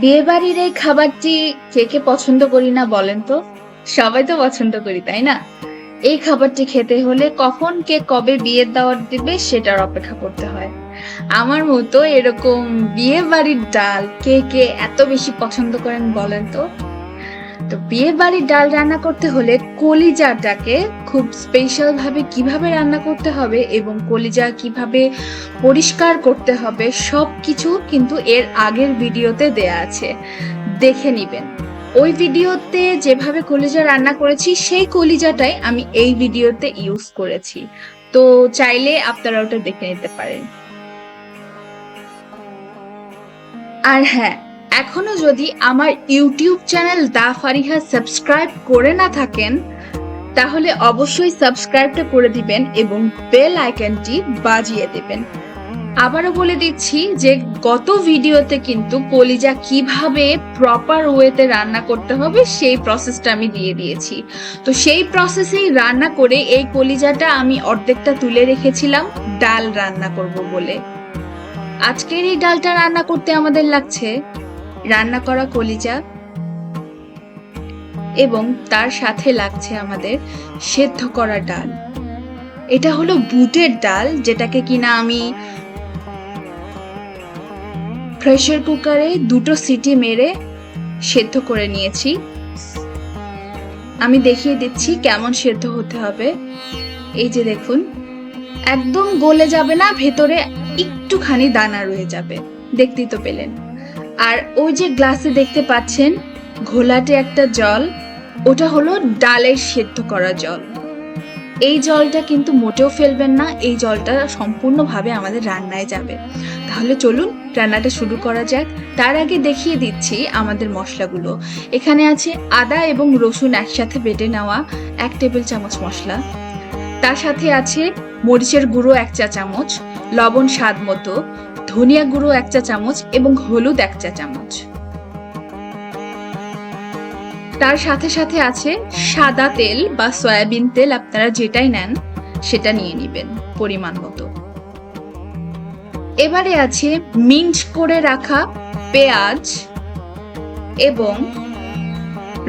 বিয়ে বাড়ির এই খাবারটি কে কে পছন্দ করি না বলেন তো? সবাই তো পছন্দ করি, তাই না? এই খাবারটি খেতে হলে কখন কে কবে বিয়ের দাওয়াত দিবে সেটার অপেক্ষা করতে হয়। আমার মতো এরকম বিয়ে বাড়ির ডাল কে কে এত বেশি পছন্দ করেন বলেন তো? তো বিয়ে বাড়ির ডাল রান্না করতে হলে কলিজাটাকে খুব স্পেশাল ভাবে কিভাবে রান্না করতে হবে এবং কলিজা কিভাবে পরিষ্কার করতে হবে সবকিছু কিন্তু এর আগের ভিডিওতে দেয়া আছে, দেখে নিবেন। ওই ভিডিওতে যেভাবে কলিজা রান্না করেছি সেই কলিজাটাই আমি এই ভিডিওতে ইউজ করেছি, তো চাইলে আপনারা ওটা দেখে নিতে পারেন। আর হ্যাঁ, এখনো যদি আমার ইউটিউব চ্যানেল দা ফারিহা সাবস্ক্রাইব করে না থাকেন তাহলে অবশ্যই সাবস্ক্রাইবটা করে দিবেন এবং বেল আইকনটি বাজিয়ে দিবেন। আবারও বলে দিচ্ছি যে গত ভিডিওতে কিন্তু কলিজা কিভাবে প্রপার ওয়েতে রান্না করতে হবে সেই প্রসেসটা আমি দিয়ে দিয়েছি। তো সেই প্রসেসেই রান্না করে এই কলিজাটা আমি অর্ধেকটা তুলে রেখেছিলাম ডাল রান্না করব বলে। আজকের এই ডালটা রান্না করতে আমাদের লাগছে রান্না করা কলিজা এবং তার সাথে লাগছে আমাদের সেদ্ধ করা ডাল। এটা হলো বুটের ডাল, যেটাকে কিনা আমি প্রেসার কুকারে 2টো সিটি মেরে সেদ্ধ করে নিয়েছি। আমি দেখিয়ে দিচ্ছি কেমন সেদ্ধ হতে হবে। এই যে দেখুন, একদম গলে যাবে না, ভেতরে একটুখানি দানা রয়ে যাবে, দেখতেই তো পেলেন। আর ওই যে গ্লাসে দেখতে পাচ্ছেন ঘোলাটে একটা জল, ওটা হলো ডালের সেদ্ধ করা জল। এই জলটা কিন্তু মোটেও ফেলবেন না, এই জলটা সম্পূর্ণভাবে আমাদের রান্নায় যাবে। তাহলে চলুন রান্নাটা শুরু করা যাক। তার আগে দেখিয়ে দিচ্ছি আমাদের মশলাগুলো। এখানে আছে আদা এবং রসুন একসাথে বেটে নেওয়া 1 টেবিল চামচ মশলা। তার সাথে আছে মরিচের গুঁড়ো 1 চা চামচ, লবণ স্বাদ মতো, ধনিয়া গুঁড়ো 1 চা চামচ এবং হলুদ 1 চা চামচ। তার সাথে সাথে আছে সাদা তেল বা সয়াবিন তেল, আপনারা যেটাই নেন সেটা নিয়ে নেবেন পরিমাণ মতো। এবারে আছে মিন্ট করে রাখা পেঁয়াজ এবং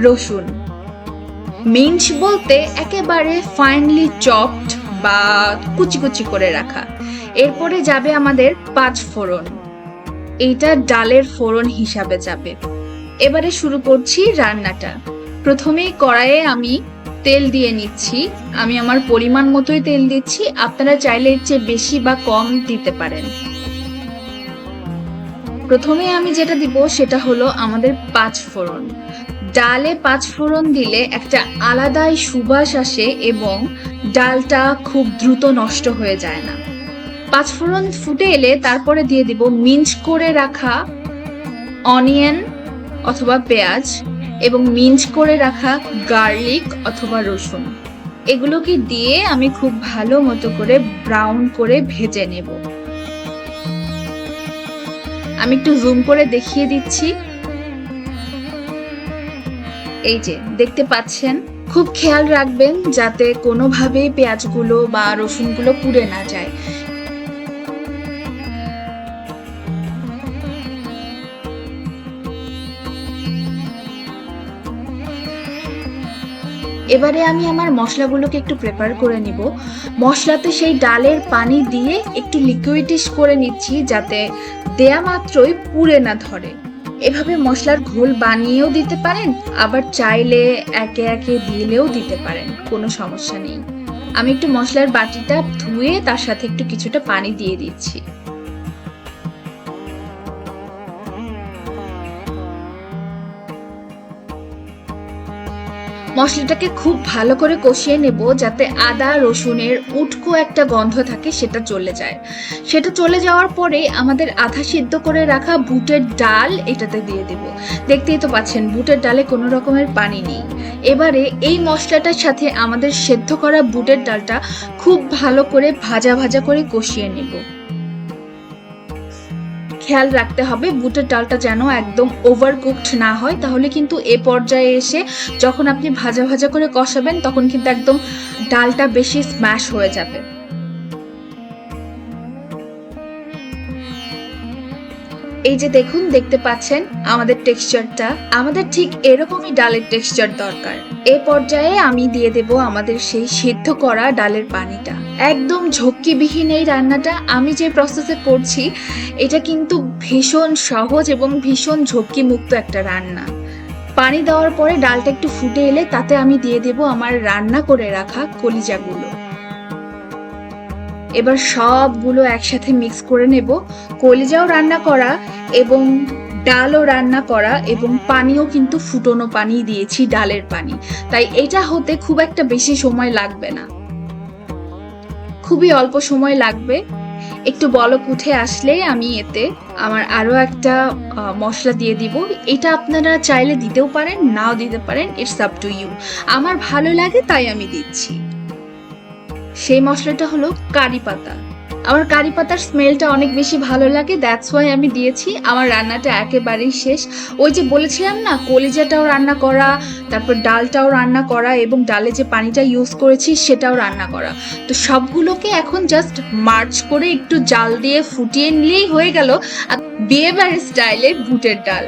রসুন। মিন্ট বলতে একেবারে ফাইনলি চপড বা কুচি কুচি করে রাখা। এরপরে যাবে আমাদের 5 ফোড়ন, এইটা ডালের ফোড়ন হিসাবে যাবে। এবারে শুরু করছি রান্নাটা। প্রথমেই কড়াইয়ে আমি তেল দিয়ে নিচ্ছি। আমি আমার পরিমাণ মতোই তেল দিচ্ছি, আপনারা চাইলে এর চেয়ে বেশি বা কম দিতে পারেন। প্রথমে আমি যেটা দিব সেটা হলো আমাদের 5 ফোড়ন। ডালে 5 ফোড়ন দিলে একটা আলাদাই সুবাস আসে এবং ডালটা খুব দ্রুত নষ্ট হয়ে যায় না। 5 ফোড়ন ফুটে এলে তারপরে দিয়ে দিব মিন্ট করে রাখা অনিয়ন অথবা পেঁয়াজ এবং মিন্ট করে রাখা গার্লিক অথবা রসুন। এগুলোকে দিয়ে আমি খুব ভালো মতো করে ব্রাউন করে ভেজে নেব। আমি একটু জুম করে দেখিয়ে দিচ্ছি। এই যে দেখতে পাচ্ছেন, খুব খেয়াল রাখবেন যাতে কোনোভাবেই পেঁয়াজগুলো বা রসুনগুলো পুড়ে না যায়। এবারে আমি আমার মশলাগুলোকে একটু প্রিপেয়ার করে নিব। মশলাতে সেই ডালের পানি দিয়ে একটু লিকুইডিশ করে নিচ্ছি যাতে দেয়া মাত্রই পুড়ে না ধরে। এভাবে মশলার ঘোল বানিয়েও দিতে পারেন, আবার চাইলে একে একে দিলেও দিতে পারেন, কোনো সমস্যা নেই। আমি একটু মশলার বাটিটা ধুয়ে তার সাথে একটু কিছুটা পানি দিয়ে দিচ্ছি। মশলাটাকে খুব ভালো করে কষিয়ে নেব যাতে আদা রসুনের উটকো একটা গন্ধ থাকে সেটা চলে যায়। সেটা চলে যাওয়ার পরে আমাদের আধা সিদ্ধ করে রাখা বুটের ডাল এটাতে দিয়ে দেব। দেখতেই তো পাচ্ছেন বুটের ডালে কোনো রকমের পানি নেই। এবারে এই মশলাটার সাথে আমাদের সেদ্ধ করা বুটের ডালটা খুব ভালো করে ভাজা ভাজা করে কষিয়ে নেব। খেয়াল রাখতে হবে বুটের ডালটা যেন একদম ওভারকুকড না হয়, তাহলে কিন্তু এ পর্যায়ে এসে যখন আপনি ভাজা ভাজা করে কষাবেন তখন কিন্তু একদম ডালটা বেশি স্ম্যাশ হয়ে যাবে। এই যে দেখুন, দেখতে পাচ্ছেন আমাদের টেক্সচারটা, আমাদের ঠিক এরকমই ডালের টেক্সচার দরকার। এ পর্যায়ে আমি দিয়ে দেব আমাদের সেই সিদ্ধ করা ডালের পানিটা। একদম ঝক্কিবিহীন এই রান্নাটা আমি যে প্রসেসে করছি, এটা কিন্তু ভীষণ সহজ এবং ভীষণ ঝক্কি মুক্ত একটা রান্না। পানি দেওয়ার পরে ডালটা একটু ফুটে এলে তাতে আমি দিয়ে দেব আমার রান্না করে রাখা কলিজাগুলো। এবার সবগুলো একসাথে মিক্স করে নেব। কলিজাও রান্না করা এবং ডালও রান্না করা এবং পানিও কিন্তু ফুটনো পানি দিয়েছি, ডালের পানি। তাই এটা হতে খুব একটা বেশি সময় লাগবে না, খুবই অল্প সময় লাগবে। একটু বলক উঠে আসলে আমি এতে আমার আরো একটা মশলা দিয়ে দিব। এটা আপনারা চাইলে দিতেও পারেন, নাও দিতে পারেন, ইটস আপ টু ইউ। আমার ভালো লাগে তাই আমি দিচ্ছি। সেই মশলাটা হলো কারি পাতা। আমার কারি পাতার স্মেলটা অনেক বেশি ভালো লাগে, দ্যাটস ওয়াই আমি দিয়েছি। আমার রান্নাটা একেবারেই শেষ। ওই যে বলেছিলাম না, কলিজাটাও রান্না করা, তারপর ডালটাও রান্না করা এবং ডালে যে পানিটা ইউজ করেছি সেটাও রান্না করা। তো সবগুলোকে এখন জাস্ট মার্চ করে একটু জাল দিয়ে ফুটিয়ে নিলেই হয়ে গেল বিয়ে বাড়ির স্টাইলে বুটের ডাল।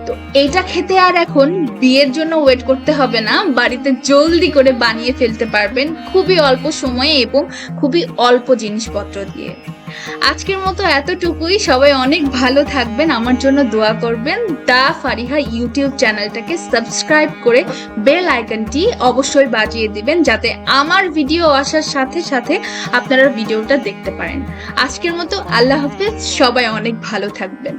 তো এইটা খেতে আর এখন বিয়ের জন্য ওয়েট করতে হবে না, বাড়িতে জলদি করে বানিয়ে ফেলতে পারবেন খুবই অল্প সময়ে এবং খুবই অল্প জিনিসপত্র দিয়ে। আজকের মতো এতটুকুই। সবাই অনেক ভালো থাকবেন, আমার জন্য দোয়া করবেন। দা ফারিহা ইউটিউব চ্যানেলটাকে সাবস্ক্রাইব করে বেল আইকনটি অবশ্যই বাজিয়ে দিবেন, যাতে আমার ভিডিও আসার সাথে সাথে আপনারা ভিডিওটা দেখতে পারেন। আজকের মতো আল্লাহ হাফেজ, সবাই অনেক ভালো থাকবেন।